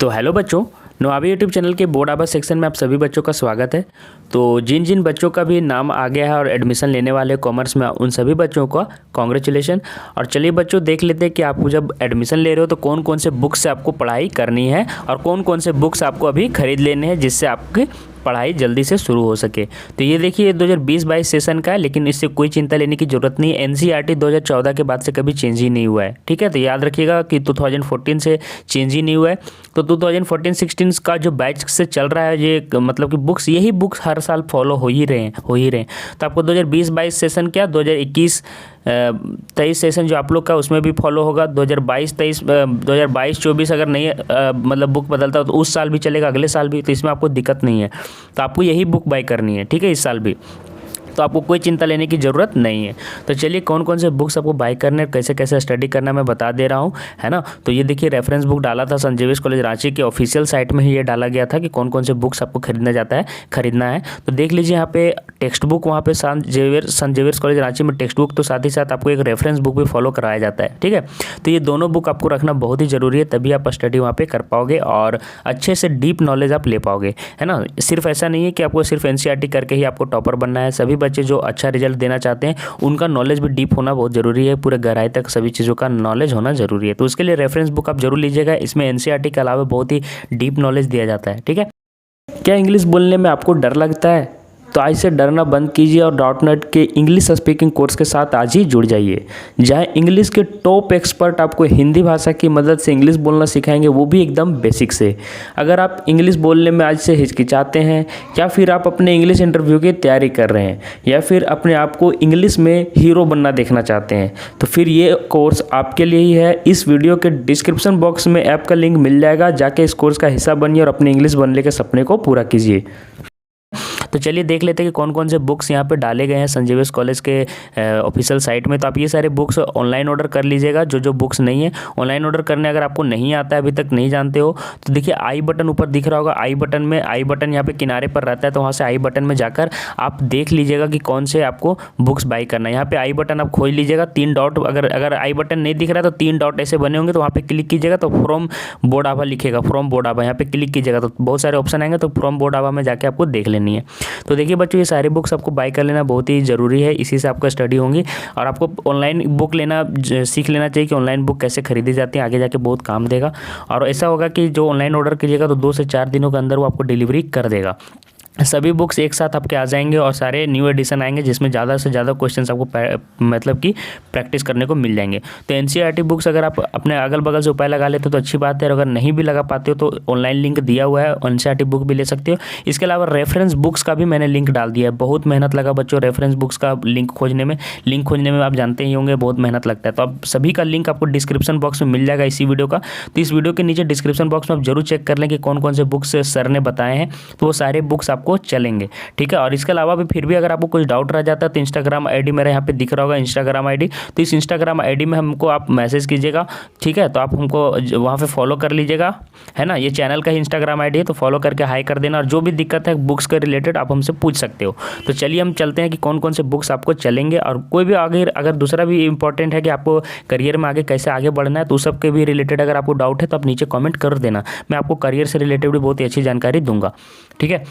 तो हेलो बच्चों, नवाबी YouTube channel के बोर्ड आवास सेक्शन में आप सभी बच्चों का स्वागत है। तो जिन जिन बच्चों का भी नाम आ गया है और एडमिशन लेने वाले कॉमर्स में, उन सभी बच्चों का कॉन्ग्रेचुलेशन। और चलिए बच्चों, देख लेते हैं कि आप जब एडमिशन ले रहे हो तो कौन कौन से बुक्स से आपको पढ़ाई करनी है और कौन कौन से बुक्स आपको अभी खरीद लेने हैं जिससे आपकी पढ़ाई जल्दी से शुरू हो सके। तो ये देखिए 2020-22 सेशन का है, लेकिन इससे कोई चिंता लेने की ज़रूरत नहीं है। एनसीईआरटी 2014 के बाद से कभी चेंज ही नहीं हुआ है, ठीक है। तो याद रखिएगा कि 2014 से चेंज ही नहीं हुआ है। तो 2014-16 का जो बैच से चल रहा है, ये मतलब कि बुक्स, यही बुक्स हर साल फॉलो हो ही रहे हैं। तो आपको 2020-22 सेशन क्या 2021-23 सेशन जो आप लोग का, उसमें भी फॉलो होगा। 2022-24 अगर नहीं मतलब बुक बदलता हो तो उस साल भी चलेगा, अगले साल भी। तो इसमें आपको दिक्कत नहीं है। तो आपको यही बुक बाय करनी है, ठीक है, इस साल भी। तो आपको कोई चिंता लेने की ज़रूरत नहीं है। तो चलिए कौन कौन से बुक्स आपको बाय करने, कैसे कैसे स्टडी करना मैं बता दे रहा हूँ, है ना। तो ये देखिए रेफरेंस बुक डाला था संत जेवियर्स कॉलेज रांची के ऑफिशियल साइट में ही, ये डाला गया था कि कौन कौन से बुक्स आपको खरीदना है। तो देख लीजिए यहाँ पे टेक्स्ट बुक, वहाँ पे संत जेवियर्स कॉलेज रांची में टेक्स्ट बुक, तो साथ ही साथ आपको एक रेफरेंस बुक भी फॉलो कराया जाता है, ठीक है। तो ये दोनों बुक आपको रखना बहुत ही ज़रूरी है, तभी आप स्टडी वहाँ पर कर पाओगे और अच्छे से डीप नॉलेज आप ले पाओगे, है ना। सिर्फ ऐसा नहीं है कि आपको सिर्फ एनसीईआरटी करके ही आपको टॉपर बनना है। सभी बच्चे जो अच्छा रिजल्ट देना चाहते हैं, उनका नॉलेज भी डीप होना बहुत ज़रूरी है। पूरे गहराई तक सभी चीज़ों का नॉलेज होना ज़रूरी है। तो उसके लिए रेफरेंस बुक आप जरूर लीजिएगा। इसमें एनसीईआरटी के अलावा बहुत ही डीप नॉलेज दिया जाता है, ठीक है। क्या इंग्लिश बोलने में आपको डर लगता है? तो आज से डरना बंद कीजिए और डॉट नेट के इंग्लिश स्पीकिंग कोर्स के साथ आज ही जुड़ जाइए, जहां इंग्लिश के टॉप एक्सपर्ट आपको हिंदी भाषा की मदद से इंग्लिश बोलना सिखाएंगे, वो भी एकदम बेसिक से। अगर आप इंग्लिश बोलने में आज से हिचकिचाते हैं, या फिर आप अपने इंग्लिश इंटरव्यू की तैयारी कर रहे हैं, या फिर अपने आप को इंग्लिश में हीरो बनना देखना चाहते हैं, तो फिर ये कोर्स आपके लिए ही है। इस वीडियो के डिस्क्रिप्शन बॉक्स में ऐप का लिंक मिल जाएगा, जाके इस कोर्स का हिस्सा बनिए और अपने इंग्लिश बनने के सपने को पूरा कीजिए। तो चलिए देख लेते हैं कि कौन कौन से बुक्स यहाँ पे डाले गए हैं संत जेवियर्स कॉलेज के ऑफिशियल साइट में। तो आप ये सारे बुक्स ऑनलाइन ऑर्डर कर लीजिएगा, जो बुक्स नहीं है ऑनलाइन ऑर्डर करने। अगर आपको नहीं आता है, अभी तक नहीं जानते हो, तो देखिए आई बटन ऊपर दिख रहा होगा। आई बटन यहाँ पे किनारे पर रहता है, तो वहाँ से आई बटन में जाकर आप देख लीजिएगा कि कौन से आपको बुक्स बाई करना है। यहाँ पे आई बटन आप खोज लीजिएगा, 3 डॉट, अगर आई बटन नहीं दिख रहा है तो 3 डॉट ऐसे बने होंगे, तो वहाँ पे क्लिक कीजिएगा तो फ्रॉम बोर्ड आभा लिखेगा, फ्रॉम बोर्ड आभा, यहाँ पे क्लिक कीजिएगा तो बहुत सारे ऑप्शन आएंगे, तो फ्रॉम बोर्ड आभा में जाके आपको देख लेनी है। तो देखिए बच्चों, ये सारे बुक्स आपको बाय कर लेना बहुत ही ज़रूरी है, इसी से आपका स्टडी होंगी। और आपको ऑनलाइन बुक लेना सीख लेना चाहिए कि ऑनलाइन बुक कैसे खरीदी जाती है, आगे जाके बहुत काम देगा। और ऐसा होगा कि जो ऑनलाइन ऑर्डर कीजिएगा तो 2 से 4 दिनों के अंदर वो आपको डिलीवरी कर देगा। सभी बुक्स एक साथ आपके आ जाएंगे और सारे न्यू एडिशन आएंगे, जिसमें ज़्यादा से ज़्यादा क्वेश्चंस आपको मतलब कि प्रैक्टिस करने को मिल जाएंगे। तो एनसीईआरटी बुक्स अगर आप अपने अगल बगल से उपाय लगा लेते हो तो अच्छी बात है, और अगर नहीं भी लगा पाते हो तो ऑनलाइन लिंक दिया हुआ है, एनसीईआरटी बुक भी ले सकते हो। इसके अलावा रेफरेंस बुक्स का भी मैंने लिंक डाल दिया है। बहुत मेहनत लगा बच्चों रेफरेंस बुक्स का लिंक खोजने में। आप जानते ही होंगे बहुत मेहनत लगता है। तो आप सभी का लिंक आपको डिस्क्रिप्शन बॉक्स में मिल जाएगा इसी वीडियो का। तो इस वीडियो के नीचे डिस्क्रिप्शन बॉक्स में आप जरूर चेक कर लें कि कौन कौन से बुक्स सर ने बताए हैं, तो वो सारे बुक्स आपको चलेंगे, ठीक है। और इसके अलावा भी फिर भी अगर आपको कुछ डाउट रह जाता है तो इंस्टाग्राम आईडी मेरा यहाँ पे दिख रहा होगा, इंस्टाग्राम आईडी। तो इस इंस्टाग्राम आईडी में हमको आप मैसेज कीजिएगा, ठीक है। तो आप हमको वहाँ पे फॉलो कर लीजिएगा, है ना। ये चैनल का ही इंस्टाग्राम आईडी है, तो फॉलो करके हाई कर देना। और जो भी दिक्कत है बुक्स के रिलेटेड आप हमसे पूछ सकते हो। तो चलिए हम चलते हैं कि कौन कौन से बुक्स आपको चलेंगे, और कोई भी आगे अगर दूसरा भी इंपॉर्टेंट है कि आपको करियर में आगे कैसे आगे बढ़ना है, तो उस सब के भी रिलेटेड अगर आपको डाउट है तो आप नीचे कॉमेंट कर देना। मैं आपको करियर से रिलेटेड भी बहुत ही अच्छी जानकारी दूंगा, ठीक है।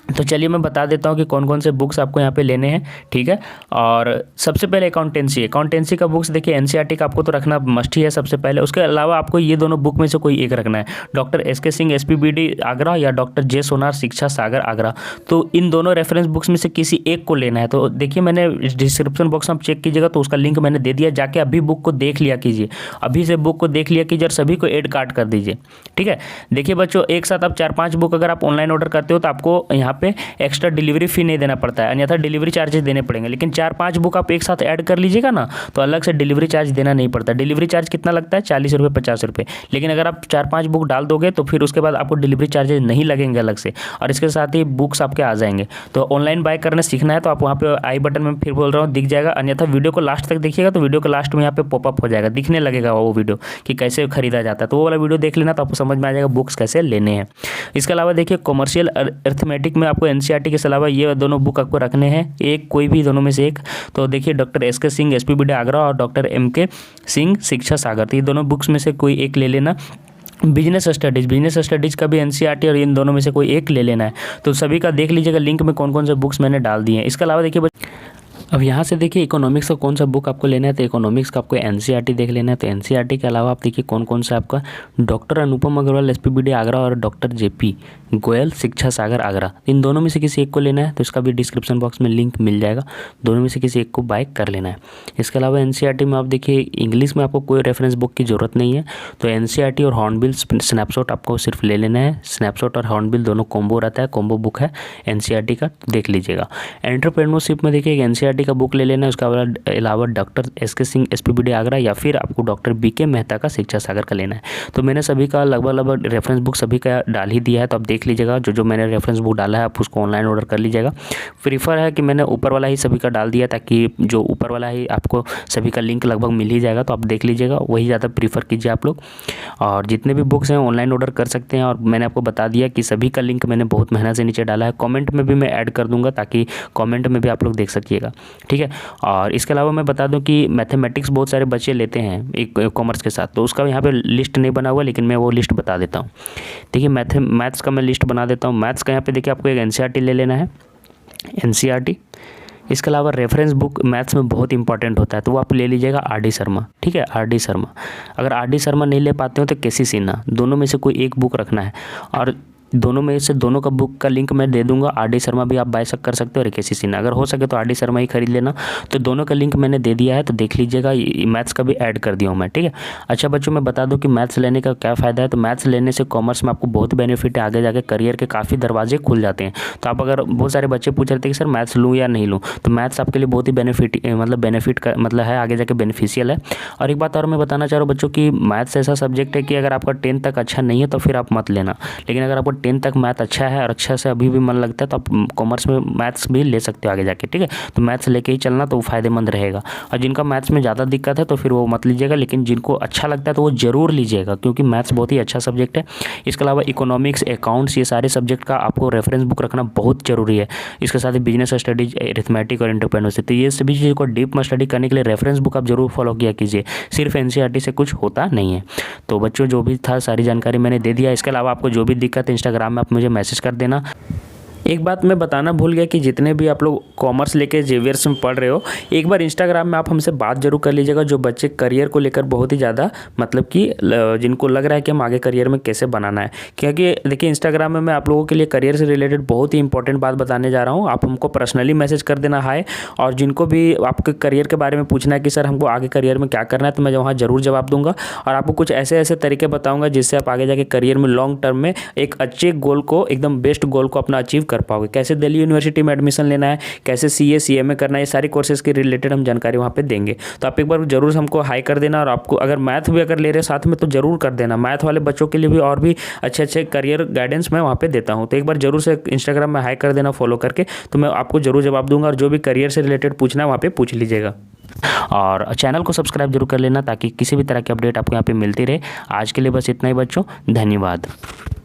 तो चलिए मैं बता देता हूँ कि कौन कौन से बुक्स आपको यहाँ पे लेने हैं, ठीक है। और सबसे पहले अकाउंटेंसी का बुक्स देखिए एनसीईआरटी का आपको तो रखना मस्ट ही है सबसे पहले। उसके अलावा आपको ये दोनों बुक में से कोई एक रखना है, डॉक्टर एसके सिंह एसपीबीडी आगरा या डॉक्टर जे सोनार शिक्षा सागर आगरा। तो इन दोनों रेफरेंस बुक्स में से किसी एक को लेना है। तो देखिए मैंने डिस्क्रिप्शन बॉक्स में आप चेक कीजिएगा तो उसका लिंक मैंने दे दिया, जाके अभी बुक को देख लिया कीजिए, अभी से बुक को देख लिया कीजिए और सभी को एड कार्ड कर दीजिए, ठीक है। देखिए बच्चों, एक साथ आप 4-5 बुक अगर आप ऑनलाइन ऑर्डर करते हो तो आपको यहाँ पे एक्स्ट्रा डिलीवरी फी नहीं देना पड़ता है, अन्यथा डिलीवरी चार्जेस देने पड़ेंगे। लेकिन 4-5 बुक आप एक साथ ऐड कर लीजिएगा ना, तो अलग से डिलीवरी चार्ज देना नहीं पड़ता। डिलीवरी चार्ज कितना लगता है? 40 रुपये 50 रुपये। लेकिन अगर आप 4-5 बुक डाल दोगे तो फिर उसके बाद आपको डिलीवरी चार्जेस नहीं लगेंगे अलग से, और इसके साथ ही बुक्स आपके आ जाएंगे। तो ऑनलाइन बाय करना सीखना है तो आप वहाँ पे आई बटन में फिर बोल रहा हूँ दिख जाएगा, अन्यथा वीडियो को लास्ट तक देखिएगा तो वीडियो के लास्ट में यहाँ पे पॉपअप हो जाएगा, दिखने लगेगा वो वीडियो कि कैसे खरीदा जाता है। तो वो वाला वीडियो देख लेना तो आपको समझ में आ जाएगा बुक्स कैसे लेने हैं। इसके अलावा देखिए कॉमर्शियल अर्थमेटिक में आपको एनसीईआरटी के अलावा ये दोनों बुक आपको रखने हैं, एक कोई भी दोनों में से एक। तो देखिए डॉक्टर एसके सिंह एसपीबीडी आगरा और डॉक्टर एमके सिंह शिक्षा सागर, तो ये दोनों बुक्स में से कोई एक ले लेना। बिजनेस स्टडीज़ का भी एनसीईआरटी और इन दोनों में से कोई एक ले लेना है। तो सभी का देख लीजिएगा लिंक में कौन कौन से बुक्स मैंने डाल दिए हैं। इसके अलावा देखिए अब यहाँ से देखिए इकोनॉमिक्स का कौन सा बुक आपको लेना है, तो इकोनॉमिक्स का आपको एनसीईआरटी देख लेना है। तो एनसीईआरटी के अलावा आप देखिए कौन कौन सा आपका डॉक्टर अनुपम अग्रवाल एसपीबीडी आगरा और डॉक्टर जेपी गोयल शिक्षा सागर आगरा, इन दोनों में से किसी एक को लेना है। तो इसका भी डिस्क्रिप्शन बॉक्स में लिंक मिल जाएगा, दोनों में से किसी एक को बाय कर लेना है। इसके अलावा एनसीईआरटी में आप देखिए इंग्लिश में आपको कोई रेफरेंस बुक की ज़रूरत नहीं है। तो एनसीईआरटी और हॉर्नबिल स्नैपशॉट आपको सिर्फ ले लेना है। स्नैपशॉट और हॉर्नबिल दोनों कॉम्बो रहता है, कॉम्बो बुक है एनसीईआरटी का, देख लीजिएगा। एंटरप्रेन्योरशिप में देखिए एनसीईआरटी का बुक ले लेना है। उसके अलावा डॉक्टर एसके सिंह एसपीबीडी आगरा या फिर आपको डॉक्टर बीके मेहता का शिक्षा सागर का लेना है। तो मैंने सभी का लगभग रेफरेंस बुक सभी का डाल ही दिया है। तो आप देख लीजिएगा जो मैंने रेफरेंस बुक डाला है आप उसको ऑनलाइन ऑर्डर कर लीजिएगा। प्रीफर है कि मैंने ऊपर वाला ही सभी का डाल दिया, ताकि जो ऊपर वाला ही आपको सभी का लिंक लगभग मिल ही जाएगा। तो आप देख लीजिएगा, वही ज़्यादा प्रीफर कीजिए आप लोग। और जितने भी बुक्स हैं ऑनलाइन ऑर्डर कर सकते हैं। और मैंने आपको बता दिया कि सभी का लिंक मैंने बहुत मेहनत से नीचे डाला है, कमेंट में भी मैं ऐड कर दूंगा ताकि कमेंट में भी आप लोग देख सकिएगा, ठीक है। और इसके अलावा मैं बता दूं कि मैथमेटिक्स बहुत सारे बच्चे लेते हैं एक कॉमर्स के साथ, तो उसका यहाँ पे लिस्ट नहीं बना हुआ, लेकिन मैं वो लिस्ट बता देता हूँ। देखिए मैथ्स का मैं लिस्ट बना देता हूँ। मैथ्स का यहाँ पे देखिए आपको एक एनसीईआरटी ले लेना है, एनसीईआरटी। इसके अलावा रेफरेंस बुक मैथ्स में बहुत इंपॉर्टेंट होता है, तो वो आप ले लीजिएगा आर डी शर्मा, ठीक है, आर डी शर्मा। अगर आर डी शर्मा नहीं ले पाते हो तो केसी सिन्हा, दोनों में से कोई एक बुक रखना है। और दोनों में से दोनों का बुक का लिंक मैं दे दूंगा। आर डी शर्मा भी आप बाय कर सकते हो और केसी सिन्हा, अगर हो सके तो आर डी शर्मा ही खरीद लेना। तो दोनों का लिंक मैंने दे दिया है, तो देख लीजिएगा। मैथ्स का भी ऐड कर दिया हूँ मैं, ठीक है। अच्छा बच्चों, मैं बता दूं कि मैथ्स लेने का क्या फ़ायदा है। तो मैथ्स लेने से कॉमर्स में आपको बहुत बेनिफिट है, आगे जाके करियर के काफ़ी दरवाजे खुल जाते हैं। तो आप अगर बहुत सारे बच्चे पूछ रहे थे कि सर मैथ्स लूँ या नहीं लूँ, तो मैथ्स आपके लिए बहुत ही बेनिफिट का मतलब है, आगे जाके बेनिफिशियल है। और एक बात और मैं बताना चाह रहा हूँ बच्चों की, मैथ्स ऐसा सब्जेक्ट है कि अगर आपका 10th तक अच्छा नहीं है तो फिर आप मत लेना, लेकिन अगर आपको 10th तक मैथ अच्छा है और अच्छा से अभी भी मन लगता है तो आप कॉमर्स में मैथ्स भी ले सकते हो आगे जाके, ठीक है। तो मैथ्स लेके ही चलना, तो वो फायदेमंद रहेगा। और जिनका मैथ्स में ज़्यादा दिक्कत है तो फिर वो मत लीजिएगा, लेकिन जिनको अच्छा लगता है तो वो ज़रूर लीजिएगा, क्योंकि मैथ्स बहुत ही अच्छा सब्जेक्ट है। इसके अलावा इकोनॉमिक्स, अकाउंट्स, ये सारे सब्जेक्ट का आपको रेफरेंस बुक रखना बहुत जरूरी है। इसके साथ ही बिजनेस स्टडीज, अरिथमेटिक और एंटरप्रेन्योरशिप, तो ये सभी चीज़ों को डीप में स्टडी करने के लिए रेफरेंस बुक आप जरूर फॉलो किया कीजिए। सिर्फ एनसीईआरटी से कुछ होता नहीं है। तो बच्चों जो भी था सारी जानकारी मैंने दे दिया। इसके अलावा आपको जो भी दिक्कत है इंस्टाग्राम में आप मुझे मैसेज कर देना। एक बात मैं बताना भूल गया कि जितने भी आप लोग कॉमर्स लेके जेवियर्स में पढ़ रहे हो, एक बार इंस्टाग्राम में आप हमसे बात जरूर कर लीजिएगा। जो बच्चे करियर को लेकर बहुत ही ज़्यादा मतलब कि जिनको लग रहा है कि हम आगे करियर में कैसे बनाना है, क्योंकि देखिए इंस्टाग्राम में मैं आप लोगों के लिए करियर से रिलेटेड बहुत ही इंपॉर्टेंट बात बताने जा रहा हूँ। आप हमको पर्सनली मैसेज कर देना हाय। और जिनको भी आपके करियर के बारे में पूछना है कि सर हमको आगे करियर में क्या करना है, तो मैं वहाँ ज़रूर जवाब दूंगा। और आपको कुछ ऐसे ऐसे तरीके बताऊँगा जिससे आप आगे जाके करियर में लॉन्ग टर्म में एक अच्छे गोल को, एकदम बेस्ट गोल को अपना अचीव कर पाओगे। कैसे दिल्ली यूनिवर्सिटी में एडमिशन लेना है, कैसे सीए सीएमए करना है, ये सारी कोर्सेज के रिलेटेड हम जानकारी वहाँ पे देंगे। तो आप एक बार जरूर हमको हाई कर देना। और आपको अगर मैथ भी अगर ले रहे साथ में तो जरूर कर देना। मैथ वाले बच्चों के लिए भी और भी अच्छे अच्छे करियर गाइडेंस मैं वहाँ पे देता हूँ। तो एक बार जरूर से इंस्टाग्राम में हाई कर देना फॉलो करके, तो मैं आपको जरूर जवाब दूंगा। और जो भी करियर से रिलेटेड पूछना है वहाँ पे पूछ लीजिएगा। और चैनल को सब्सक्राइब जरूर कर लेना ताकि किसी भी तरह की अपडेट आपको यहाँ पे मिलती रहे। आज के लिए बस इतना ही बच्चों, धन्यवाद।